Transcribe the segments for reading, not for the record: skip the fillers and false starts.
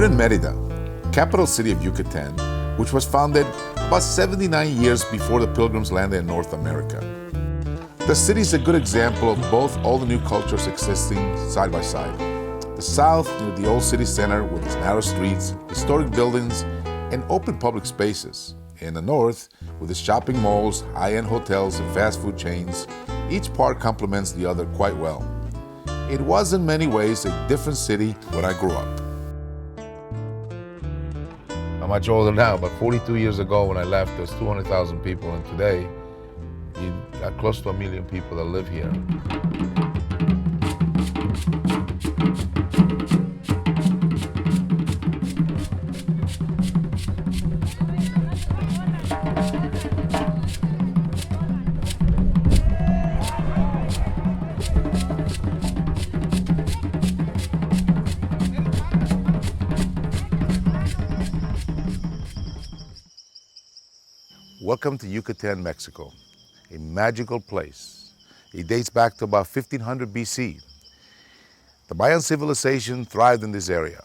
We're in Mérida, capital city of Yucatan, which was founded about 79 years before the Pilgrims landed in North America. The city is a good example of both all the new cultures existing side by side. The south, near the old city center with its narrow streets, historic buildings, and open public spaces. In the north, with its shopping malls, high-end hotels, and fast food chains, each part complements the other quite well. It was in many ways a different city when I grew up. I'm much older now, but 42 years ago when I left, there's 200,000 people, and today, you got close to 1 million people that live here. Welcome to Yucatan, Mexico, a magical place. It dates back to about 1500 BC. The Mayan civilization thrived in this area.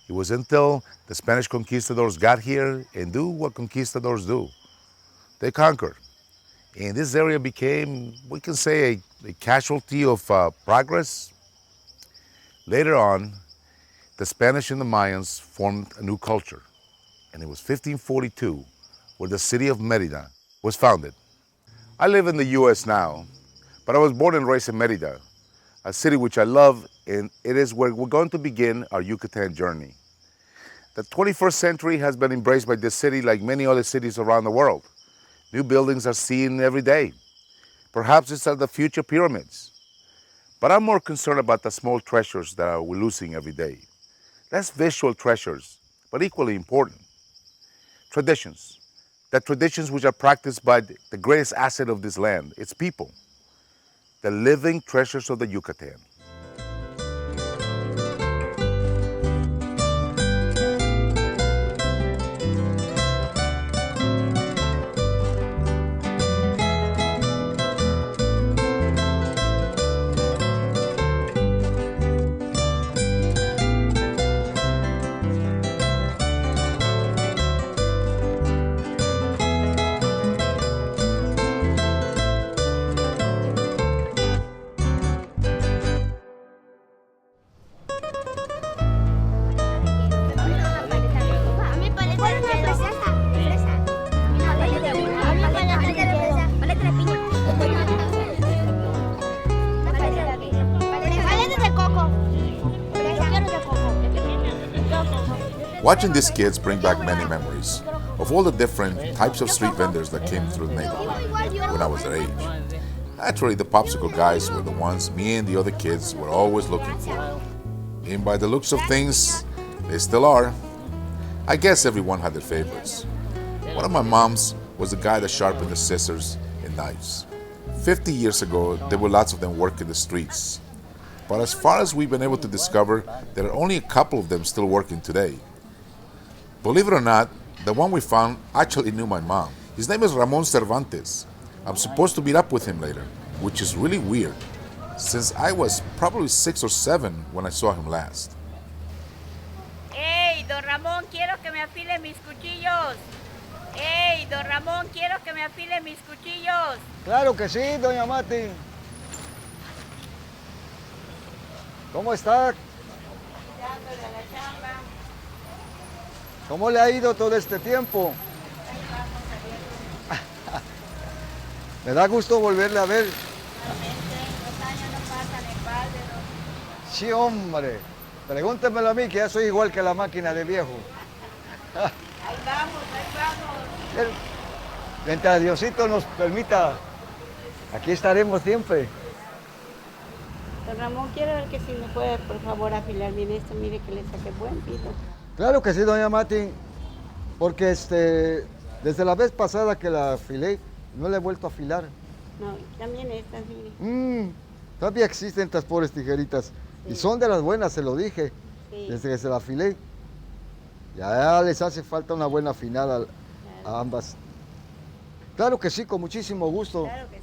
It was until the Spanish conquistadors got here and do what conquistadors do. They conquered. And this area became, we can say, a casualty of progress. Later on, the Spanish and the Mayans formed a new culture. And it was 1542 where the city of Mérida was founded. I live in the US now, but I was born and raised in Mérida, a city which I love, and it is where we're going to begin our Yucatan journey. The 21st century has been embraced by this city like many other cities around the world. New buildings are seen every day. Perhaps it's the future pyramids. But I'm more concerned about the small treasures that we're losing every day. Less visual treasures, but equally important. Traditions. The traditions which are practiced by the greatest asset of this land, its people, the living treasures of the Yucatan. Watching these kids bring back many memories of all the different types of street vendors that came through the neighborhood when I was their age. Naturally, the popsicle guys were the ones me and the other kids were always looking for. And by the looks of things, they still are. I guess everyone had their favorites. One of my moms was the guy that sharpened the scissors and knives. 50 years ago, there were lots of them working the streets. But as far as we've been able to discover, there are only a couple of them still working today. Believe it or not, the one we found actually knew my mom. His name is Ramon Cervantes. I'm supposed to meet up with him later, which is really weird, since I was probably 6 or 7 when I saw him last. Hey, don Ramón, quiero que me afile mis cuchillos. Hey, don Ramón, quiero que me afile mis cuchillos. Claro que sí, doña Mati. ¿Cómo está? Dándole a la chamba. ¿Cómo le ha ido todo este tiempo? Me da gusto volverle a ver. 2 años no pasan en balde, ¿no? Sí, hombre. Pregúntemelo a mí, que ya soy igual que la máquina de viejo. Ahí vamos. Mientras Diosito nos permita, aquí estaremos siempre. Don Ramón, quiero ver que si me puede, por favor, afilar bien esto. Mire que le saqué buen pito. Claro que sí, doña Mati, porque desde la vez pasada que la afilé, no la he vuelto a afilar. No, también estas, mire. Todavía existen estas pobres tijeritas. Sí. Y son de las buenas, se lo dije, sí. Desde que se la afilé. Ya les hace falta una buena afinada a ambas. Claro que sí, con muchísimo gusto. Claro que sí.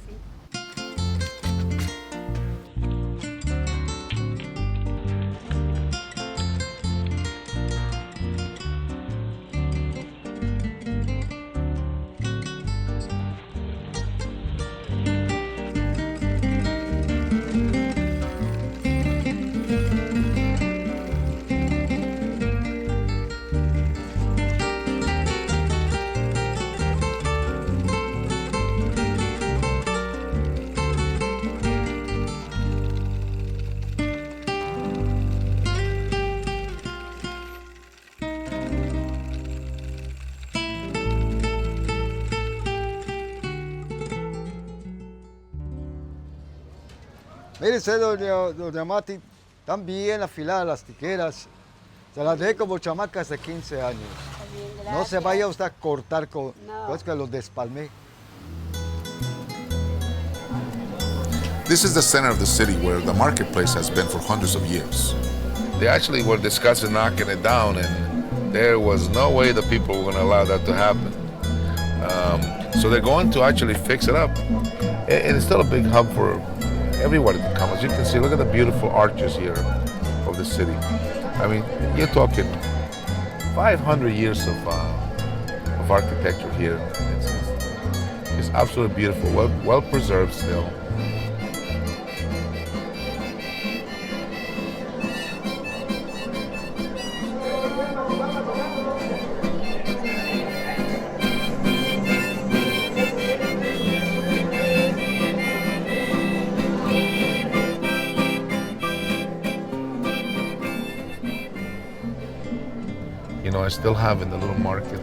Mire usted, doña Mati, están bien afiladas las tijeras. Se las dejé como chamacas de 15 años. Bien, No se vaya usted a cortar con... No. Es que los despalmé. This is the center of the city where the marketplace has been for hundreds of years. They actually were discussing knocking it down, and there was no way the people were going to allow that to happen. So they're going to actually fix it up. And it's still a big hub for everybody to come. As you can see, look at the beautiful arches here of the city. I mean, you're talking 500 years of architecture here. It's absolutely beautiful, well preserved still. You know, I still have in the little market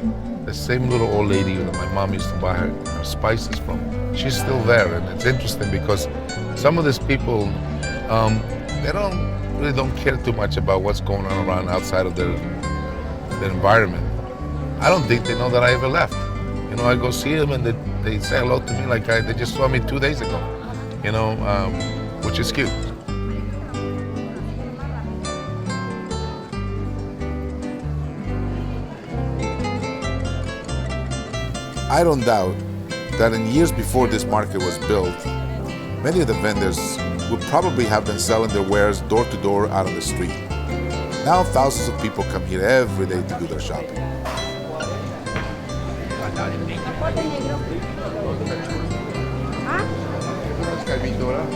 the same little old lady that my mom used to buy her spices from. She's still there, and it's interesting because some of these people, they really don't care too much about what's going on around outside of their environment. I don't think they know that I ever left. You know, I go see them and they say hello to me like they just saw me 2 days ago. You know, which is cute. I don't doubt that in years before this market was built, many of the vendors would probably have been selling their wares door to door out on the street. Now thousands of people come here every day to do their shopping.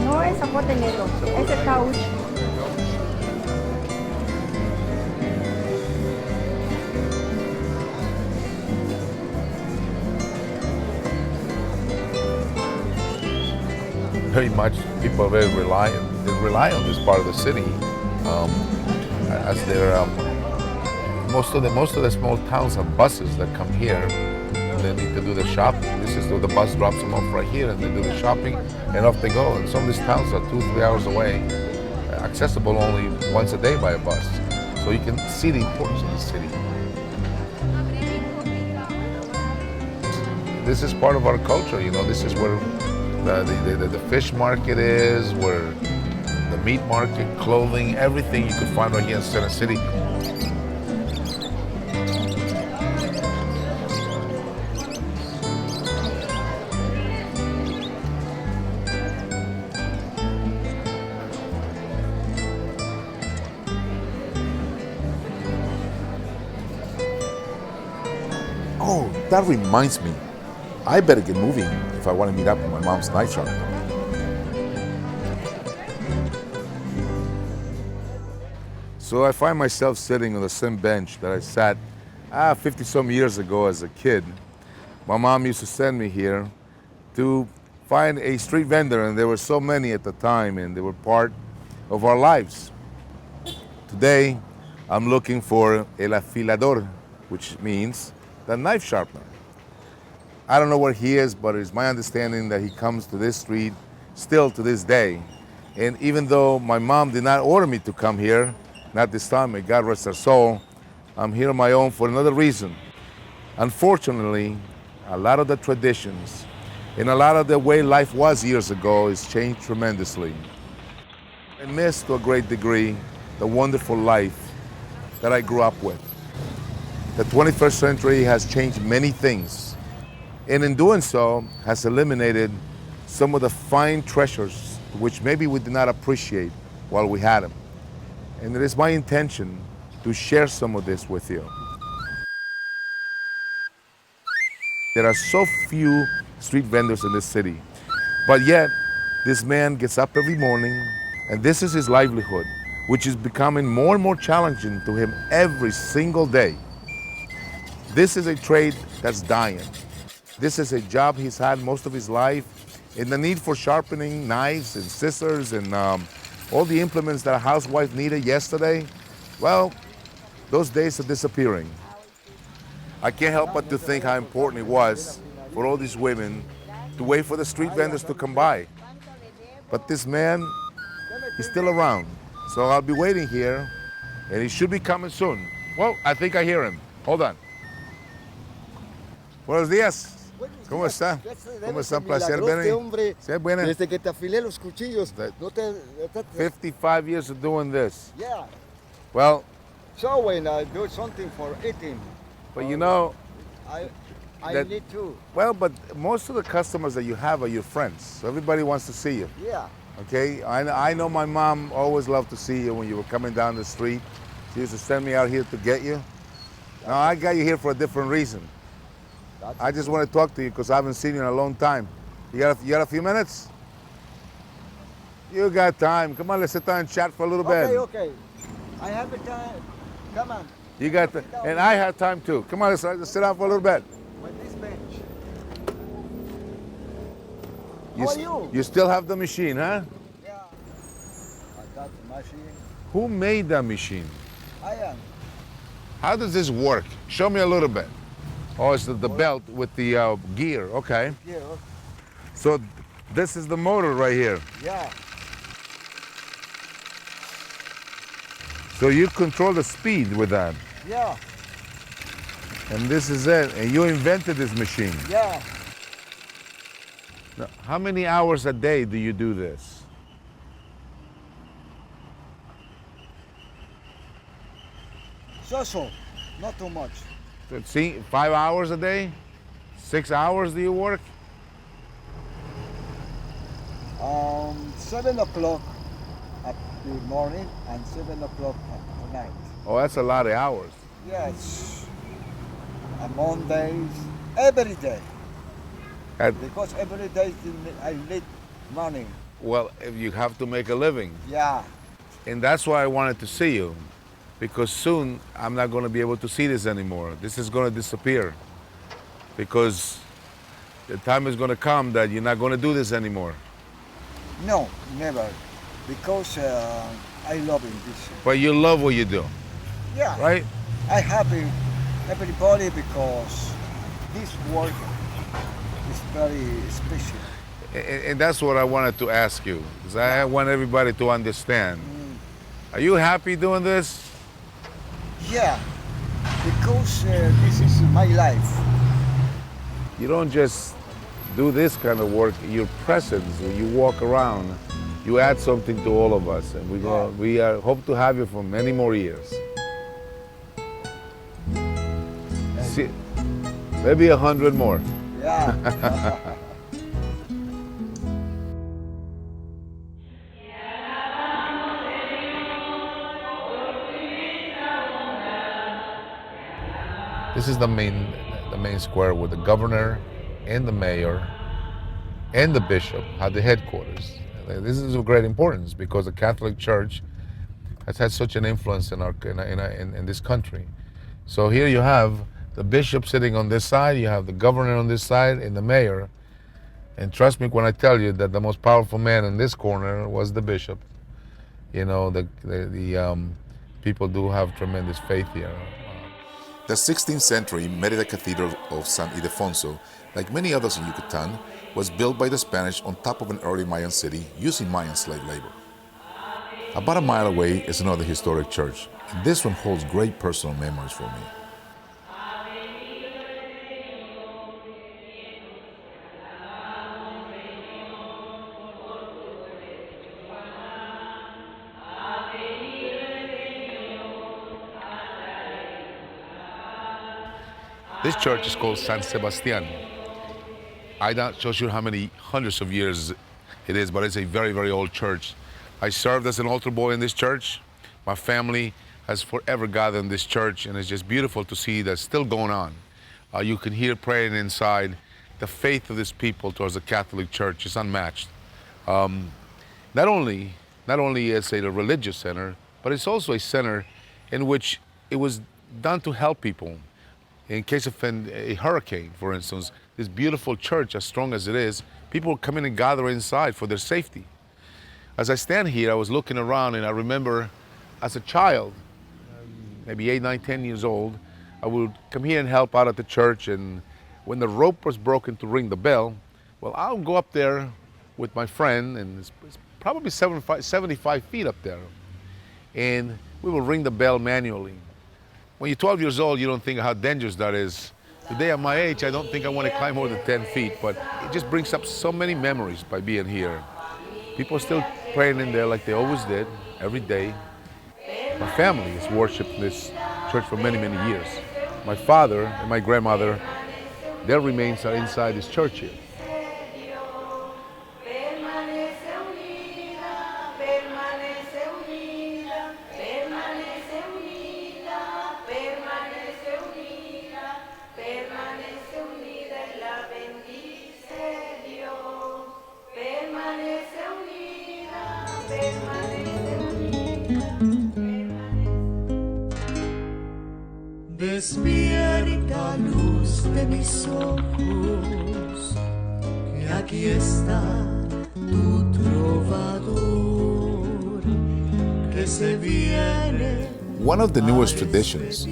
No es zapote negro, es el caucho. Very much, people are very reliant. They rely on this part of the city as their most of the small towns have buses that come here. They need to do the shopping. This is where the bus drops them off right here, and they do the shopping, and off they go. And some of these towns are 2-3 hours away, accessible only once a day by a bus. So you can see the importance of the city. This is part of our culture, you know. This is where the fish market is, where the meat market, clothing, everything you could find right here in Center City. Oh, that reminds me. I better get moving if I want to meet up with my mom's knife shop. So I find myself sitting on the same bench that I sat 50-some years ago as a kid. My mom used to send me here to find a street vendor, and there were so many at the time, and they were part of our lives. Today, I'm looking for el afilador, which means the knife sharpener. I don't know where he is, but it's my understanding that he comes to this street still to this day. And even though my mom did not order me to come here, not this time, may God rest her soul, I'm here on my own for another reason. Unfortunately, a lot of the traditions and a lot of the way life was years ago has changed tremendously. I miss to a great degree the wonderful life that I grew up with. The 21st century has changed many things, and in doing so has eliminated some of the fine treasures which maybe we did not appreciate while we had them. And it is my intention to share some of this with you. There are so few street vendors in this city, but yet this man gets up every morning, and this is his livelihood, which is becoming more and more challenging to him every single day. This is a trade that's dying. This is a job he's had most of his life, and the need for sharpening knives and scissors and all the implements that a housewife needed yesterday, well, those days are disappearing. I can't help but to think how important it was for all these women to wait for the street vendors to come by. But this man he's still around. So I'll be waiting here, and he should be coming soon. Well, I think I hear him. Hold on. Buenos días. ¿Cómo está? ¿Cómo está? Placer ver. Hombre, Sí, buena. desde que te afilé los cuchillos. No te, 55 years of doing this. yeah. Well, So when I do something for eating, but you know, I That- need to. well, but most of the customers that you have are your friends. So everybody wants to see you. Yeah. Okay, I know my mom always loved to see you when you were coming down the street. She used to send me out here to get you. Now I got you here for a different reason. I just want to talk to you because I haven't seen you in a long time. You got a few minutes? You got time. Come on, let's sit down and chat for a little bit. Okay. I have a time. Come on. You got the, and I have time too. Come on, let's sit down for a little bit. With this bench. You, How are you? You still have the machine, huh? Yeah. I got the machine. Who made that machine? I am. How does this work? Show me a little bit. Oh, it's the belt with the gear. Okay. Here. So this is the motor right here. Yeah. So you control the speed with that. Yeah. And this is it. And you invented this machine. Yeah. Now, how many hours a day do you do this? So. Not too much. Let's see, 5 hours a day? 6 hours do you work? 7 o'clock at the morning and 7 o'clock at night. Oh, that's a lot of hours. Yes. On Mondays, every day. At- Because every day I need money. well, if you have to make a living. Yeah. And that's why I wanted to see you. Because soon I'm not going to be able to see this anymore. This is going to disappear. Because the time is going to come that you're not going to do this anymore. No, never. Because I love it. This. But you love what you do, Yeah. right? I happy everybody because this work is very special. And that's what I wanted to ask you. Because I want everybody to understand. Are you happy doing this? Yeah. Because this is my life. You don't just do this kind of work. Your presence, when you walk around, you add something to all of us. And we hope to have you for many more years. See, maybe 100 more. Yeah. This is the main square where the governor and the mayor and the bishop have the headquarters. This is of great importance because the Catholic Church has had such an influence in this country. So here you have the bishop sitting on this side, you have the governor on this side, and the mayor. And trust me when I tell you that the most powerful man in this corner was the bishop. You know, the people do have tremendous faith here. The 16th century Mérida Cathedral of San Ildefonso, like many others in Yucatan, was built by the Spanish on top of an early Mayan city using Mayan slave labor. About a mile away is another historic church, and this one holds great personal memories for me. This church is called San Sebastian. I'm not so sure how many hundreds of years it is, but it's a very, very old church. I served as an altar boy in this church. My family has forever gathered in this church, and it's just beautiful to see that's still going on. You can hear praying inside. The faith of this people towards the Catholic Church is unmatched. Not only is it a religious center, but it's also a center in which it was done to help people. In case of a hurricane, for instance, this beautiful church, as strong as it is, people come in and gather inside for their safety. As I stand here, I was looking around, and I remember as a child, maybe 8, 9, 10 years old, I would come here and help out at the church, and when the rope was broken to ring the bell, well, I'll go up there with my friend, and probably 75 feet up there. And we will ring the bell manually. When you're 12 years old, you don't think how dangerous that is. Today at my age, I don't think I want to climb more than 10 feet, but it just brings up so many memories by being here. People are still praying in there like they always did, every day. My family has worshipped this church for many, many years. My father and my grandmother, their remains are inside this church here. Despierta, luz de mis ojos, que aquí está tu trovador, que se viene. One of the newest traditions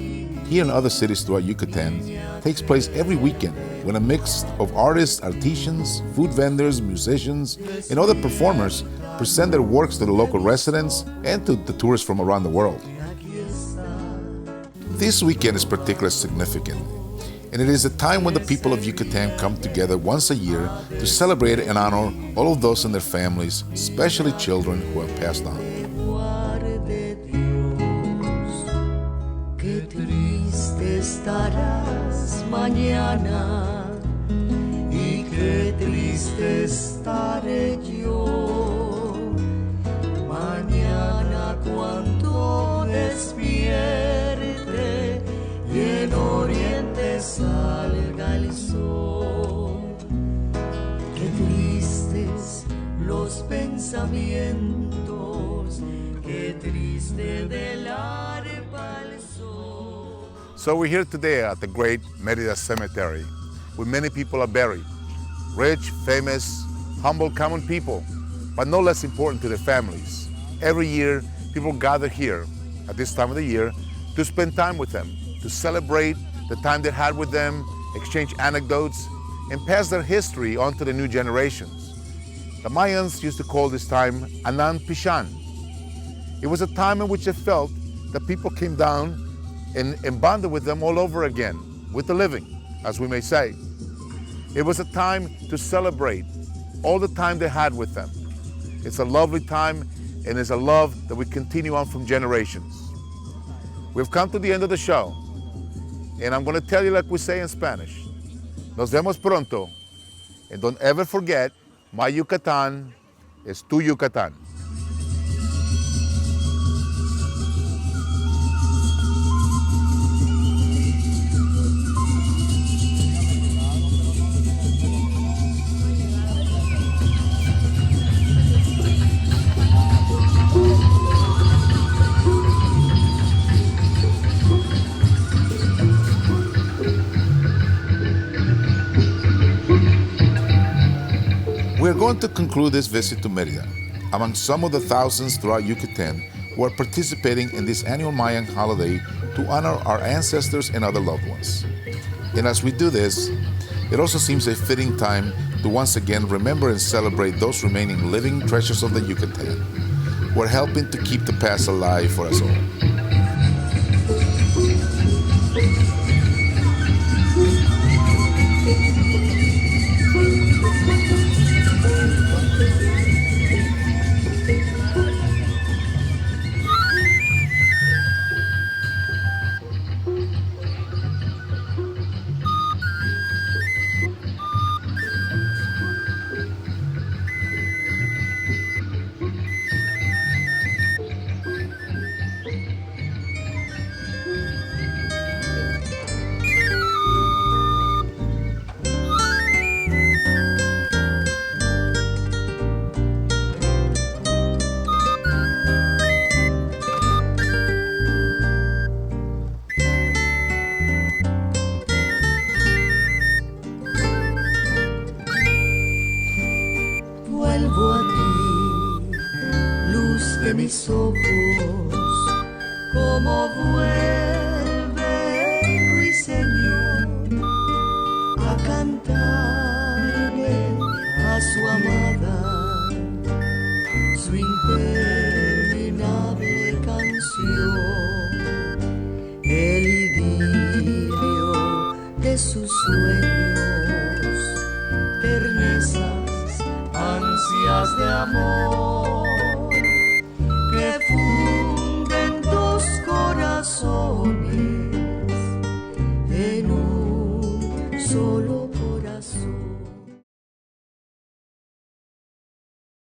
here in other cities throughout Yucatan takes place every weekend when a mix of artists, artisans, food vendors, musicians, and other performers present their works to the local residents and to the tourists from around the world. This weekend is particularly significant, and it is a time when the people of Yucatan come together once a year to celebrate and honor all of those in their families, especially children who have passed on. Guarde Dios, qué triste estarás mañana y qué triste estaré yo mañana cuando despierte y en oriente salga el sol. Qué tristes los pensamientos, qué triste del arpa el sol. So we're here today at the great Mérida Cemetery, where many people are buried. Rich, famous, humble, common people, but no less important to their families. Every year, people gather here at this time of the year to spend time with them, to celebrate the time they had with them, exchange anecdotes, and pass their history on to the new generations. The Mayans used to call this time Anan Pishan. It was a time in which they felt that people came down and bonded with them all over again, with the living, as we may say. It was a time to celebrate all the time they had with them. It's a lovely time, and it's a love that we continue on from generations. We've come to the end of the show, and I'm going to tell you like we say in Spanish. Nos vemos pronto, and don't ever forget, my Yucatan is tu Yucatan. We're going to conclude this visit to Mérida among some of the thousands throughout Yucatan who are participating in this annual Mayan holiday to honor our ancestors and other loved ones. And as we do this, it also seems a fitting time to once again remember and celebrate those remaining living treasures of the Yucatan who are helping to keep the past alive for us all. Vuelvo a ti, luz de mis ojos, como vuelvo.